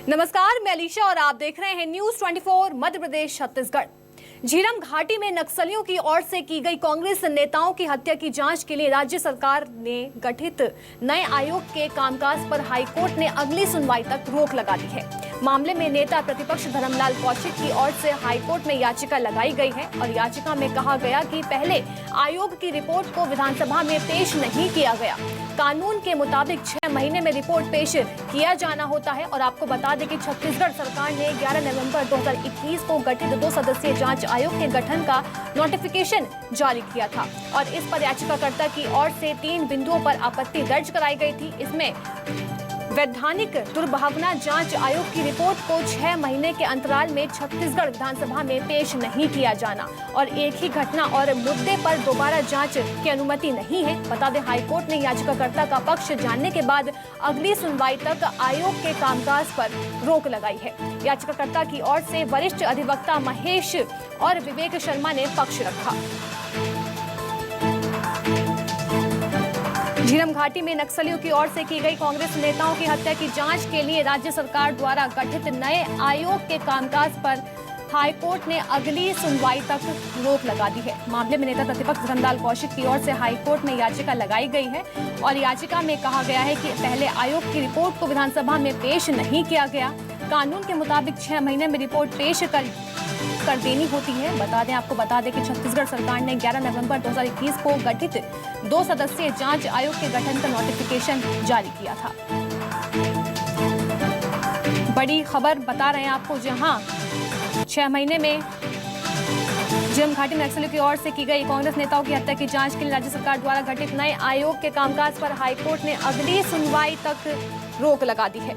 नमस्कार, मैं अलीशा और आप देख रहे हैं न्यूज 24 मध्य प्रदेश छत्तीसगढ़। झीरम घाटी में नक्सलियों की ओर से की गई कांग्रेस नेताओं की हत्या की जांच के लिए राज्य सरकार ने गठित नए आयोग के कामकाज पर हाईकोर्ट ने अगली सुनवाई तक रोक लगा दी है। मामले में नेता प्रतिपक्ष धर्मलाल कौशिक की ओर से हाईकोर्ट में याचिका लगाई गई है और याचिका में कहा गया कि पहले आयोग की रिपोर्ट को विधानसभा में पेश नहीं किया गया। कानून के मुताबिक 6 महीने में रिपोर्ट पेश किया जाना होता है। और आपको बता दें कि छत्तीसगढ़ सरकार ने 11 नवंबर 2021 को गठित 2 सदस्यीय जांच आयोग के गठन का नोटिफिकेशन जारी किया था और इस पर याचिकाकर्ता की ओर से 3 बिंदुओं पर आपत्ति दर्ज कराई गई थी। इसमें वैधानिक दुर्भावना जांच आयोग की रिपोर्ट को 6 महीने के अंतराल में छत्तीसगढ़ विधानसभा में पेश नहीं किया जाना और एक ही घटना और मुद्दे पर दोबारा जांच की अनुमति नहीं है। बता दें, हाईकोर्ट ने याचिकाकर्ता का पक्ष जानने के बाद अगली सुनवाई तक आयोग के कामकाज पर रोक लगाई है। याचिकाकर्ता की ओर से वरिष्ठ अधिवक्ता महेश और विवेक शर्मा ने पक्ष रखा। झीरम घाटी में नक्सलियों की ओर से की गई कांग्रेस नेताओं की हत्या की जांच के लिए राज्य सरकार द्वारा गठित नए आयोग के कामकाज पर हाईकोर्ट ने अगली सुनवाई तक रोक लगा दी है। मामले में नेता प्रतिपक्ष धर्मलाल कौशिक की ओर से हाईकोर्ट में याचिका लगाई गई है और याचिका में कहा गया है कि पहले आयोग की रिपोर्ट को विधानसभा में पेश नहीं किया गया। कानून के मुताबिक 6 महीने में रिपोर्ट पेश कर देनी होती है। आपको बता दें कि छत्तीसगढ़ सरकार ने 11 नवंबर 2021 को गठित 2 सदस्यीय जांच आयोग के गठन का नोटिफिकेशन जारी किया था। बड़ी खबर बता रहे हैं आपको, जहां 6 महीने में झीरम घाटी में नक्सलियों की ओर से की गई कांग्रेस नेताओं की हत्या की जांच के लिए राज्य सरकार द्वारा गठित नए आयोग के कामकाज पर हाईकोर्ट ने अगली सुनवाई तक रोक लगा दी है।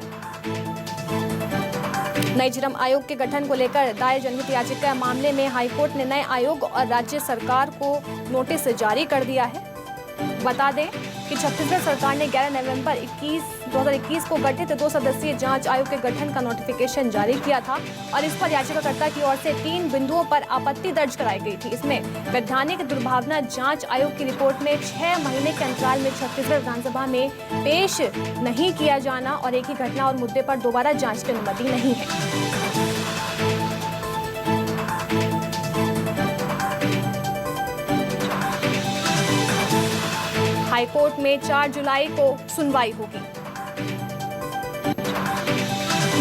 नए झीरम आयोग के गठन को लेकर दायर जनहित याचिका मामले में हाईकोर्ट ने नए आयोग और राज्य सरकार को नोटिस जारी कर दिया है। बता दें कि छत्तीसगढ़ सरकार ने 11 नवंबर 2021 को गठित 2 सदस्यीय जांच आयोग के गठन का नोटिफिकेशन जारी किया था और इस पर याचिकाकर्ता की ओर से 3 बिंदुओं पर आपत्ति दर्ज कराई गई थी। इसमें वैधानिक दुर्भावना जांच आयोग की रिपोर्ट में 6 महीने के अंतराल में छत्तीसगढ़ विधानसभा में पेश नहीं किया जाना और एक ही घटना और मुद्दे पर दोबारा जांच की अनुमति नहीं है। हाईकोर्ट में 4 जुलाई को सुनवाई होगी।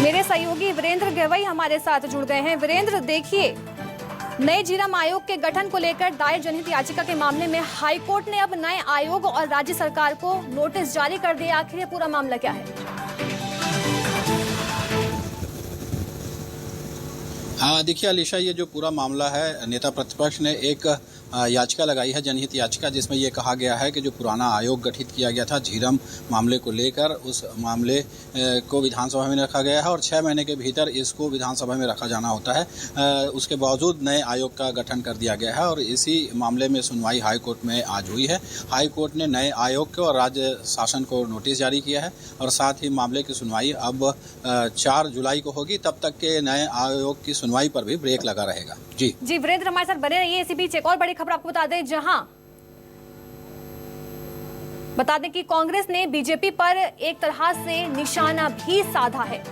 मेरे सहयोगी वीरेंद्र गवई हमारे साथ जुड़ गए हैं। वीरेंद्र, देखिए, नए झीरम आयोग के गठन को लेकर दायर जनहित याचिका के मामले में हाईकोर्ट ने अब नए आयोग और राज्य सरकार को नोटिस जारी कर दिया। आखिर ये पूरा मामला क्या है? देखिए अलीशा, ये जो पूरा मामला है, नेता प्रतिपक्ष ने एक याचिका लगाई है, जनहित याचिका, जिसमें ये कहा गया है कि जो पुराना आयोग गठित किया गया था झीरम मामले को लेकर, उस मामले को विधानसभा में रखा गया है और 6 महीने के भीतर इसको विधानसभा में रखा जाना होता है। उसके बावजूद नए आयोग का गठन कर दिया गया है और इसी मामले में सुनवाई हाईकोर्ट में आज हुई है। हाईकोर्ट ने नए आयोग को और राज्य शासन को नोटिस जारी किया है और साथ ही मामले की सुनवाई अब 4 जुलाई को होगी। तब तक के नए आयोग की सुनवाई पर भी ब्रेक लगा रहेगा। जी वीरेंद्र, हमारे साथ बने रहिए। इसी बीच एक और बड़ी खबर आपको बता दें, जहां बता दें कि कांग्रेस ने बीजेपी पर एक तरह से निशाना भी साधा है।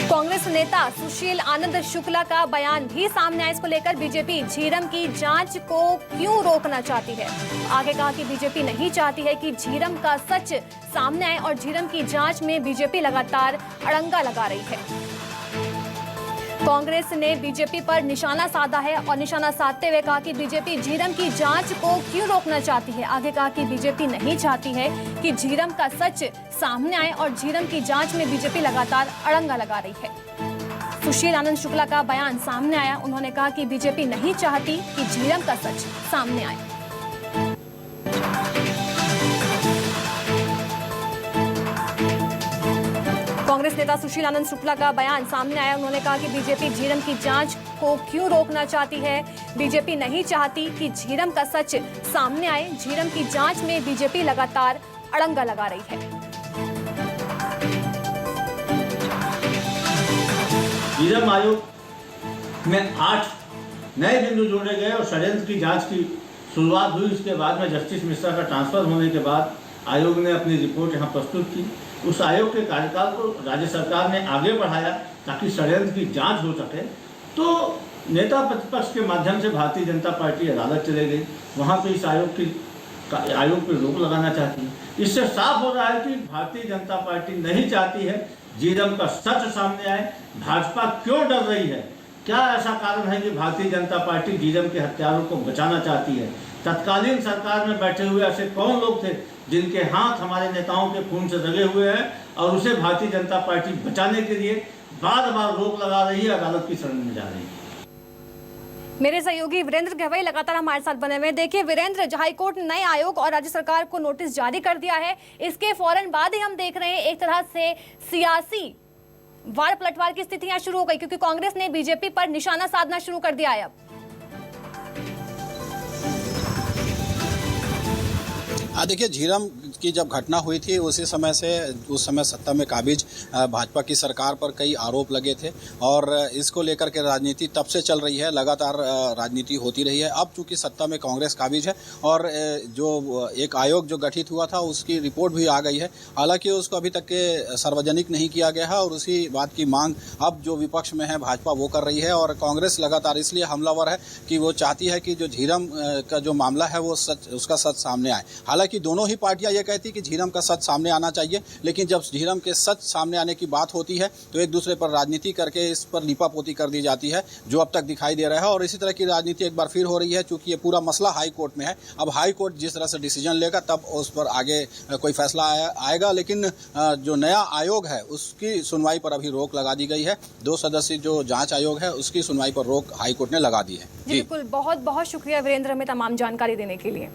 कांग्रेस नेता सुशील आनंद शुक्ला का बयान भी सामने आया। इसको लेकर बीजेपी झीरम की जांच को क्यों रोकना चाहती है? आगे कहा कि बीजेपी नहीं चाहती है कि झीरम का सच सामने आए और झीरम की जांच में बीजेपी लगातार अड़ंगा लगा रही है। कांग्रेस ने बीजेपी पर निशाना साधा है और निशाना साधते हुए कहा कि बीजेपी झीरम की जांच को क्यों रोकना चाहती है। आगे कहा कि बीजेपी नहीं चाहती है कि झीरम का सच सामने आए और झीरम की जांच में बीजेपी लगातार अड़ंगा लगा रही है। सुशील आनंद शुक्ला का बयान सामने आया। उन्होंने कहा कि बीजेपी नहीं चाहती कि झीरम का सच सामने आए। कांग्रेस नेता सुशील आनंद शुक्ला का बयान सामने आया। उन्होंने कहा कि बीजेपी झीरम की जांच को क्यों रोकना चाहती है। बीजेपी नहीं चाहती कि झीरम का सच सामने आए। झीरम की जांच में बीजेपी लगातार अड़ंगा लगा रही है। झीरम आयोग में 8 नए बिंदु जोड़े गए और षड्यंत्र की जांच की शुरुआत हुई। उसके बाद में जस्टिस मिश्रा का ट्रांसफर होने के बाद आयोग ने अपनी रिपोर्ट यहाँ प्रस्तुत की। उस आयोग के कार्यकाल को राज्य सरकार ने आगे बढ़ाया ताकि षड्यंत्र की जांच हो सके। तो नेता प्रतिपक्ष के माध्यम से भारतीय जनता पार्टी अदालत चले गई, वहाँ पे इस आयोग पर रोक लगाना चाहती है। इससे साफ हो रहा है कि भारतीय जनता पार्टी नहीं चाहती है झीरम का सच सामने आए। भाजपा क्यों डर रही है? क्या ऐसा कारण है कि भारतीय जनता पार्टी झीरम के हत्यारों को बचाना चाहती है? तत्कालीन सरकार में बैठे हुए ऐसे कौन लोग थे जिनके हाथ हमारे नेताओं के खून से रंगे हुए हैं और उसे भारतीय जनता पार्टी बचाने के लिए बार बार रोक लगा रही है, अदालत की शरण में जा रही है। मेरे सहयोगी वीरेंद्र गहवई लगातार हमारे साथ बने हुए हैं। देखिए वीरेंद्र, हाईकोर्ट ने नए आयोग और राज्य सरकार को नोटिस जारी कर दिया है। इसके फौरन बाद ही हम देख रहे हैं एक तरह से सियासी वार पलटवार की स्थितियां शुरू हो गई, क्योंकि कांग्रेस ने बीजेपी पर निशाना साधना शुरू कर दिया है। अब देखिए, झीरम की जब घटना हुई थी उस समय सत्ता में काबिज भाजपा की सरकार पर कई आरोप लगे थे और इसको लेकर के राजनीति तब से चल रही है, लगातार राजनीति होती रही है। अब चूंकि सत्ता में कांग्रेस काबिज है और जो एक आयोग जो गठित हुआ था उसकी रिपोर्ट भी आ गई है, हालांकि उसको अभी तक के सार्वजनिक नहीं किया गया है और उसी बात की मांग अब जो विपक्ष में है भाजपा वो कर रही है। और कांग्रेस लगातार इसलिए हमलावर है कि वो चाहती है कि जो झीरम का जो मामला है वो उसका सच सामने आए। हालांकि दोनों ही पार्टियां ये कहती कि झीरम का सच सामने आना चाहिए, लेकिन जब झीरम के सच सामने आने की बात होती है तो एक दूसरे पर राजनीति करके इस पर लीपापोती कर दी जाती है, जो अब तक दिखाई दे रहा है। और इसी तरह की राजनीति एक बार फिर हो रही है, चूंकि ये पूरा मसला हाई कोर्ट में है। अब हाई कोर्ट जिस तरह से डिसीजन लेगा तब उस पर आगे कोई फैसला आएगा, लेकिन जो नया आयोग है उसकी सुनवाई पर अभी रोक लगा दी गई है। 2 सदस्यीय जो जांच आयोग है उसकी सुनवाई पर रोक हाई कोर्ट ने लगा दी है। जी बिल्कुल, बहुत बहुत शुक्रिया वीरेंद्र हमें तमाम जानकारी देने के लिए।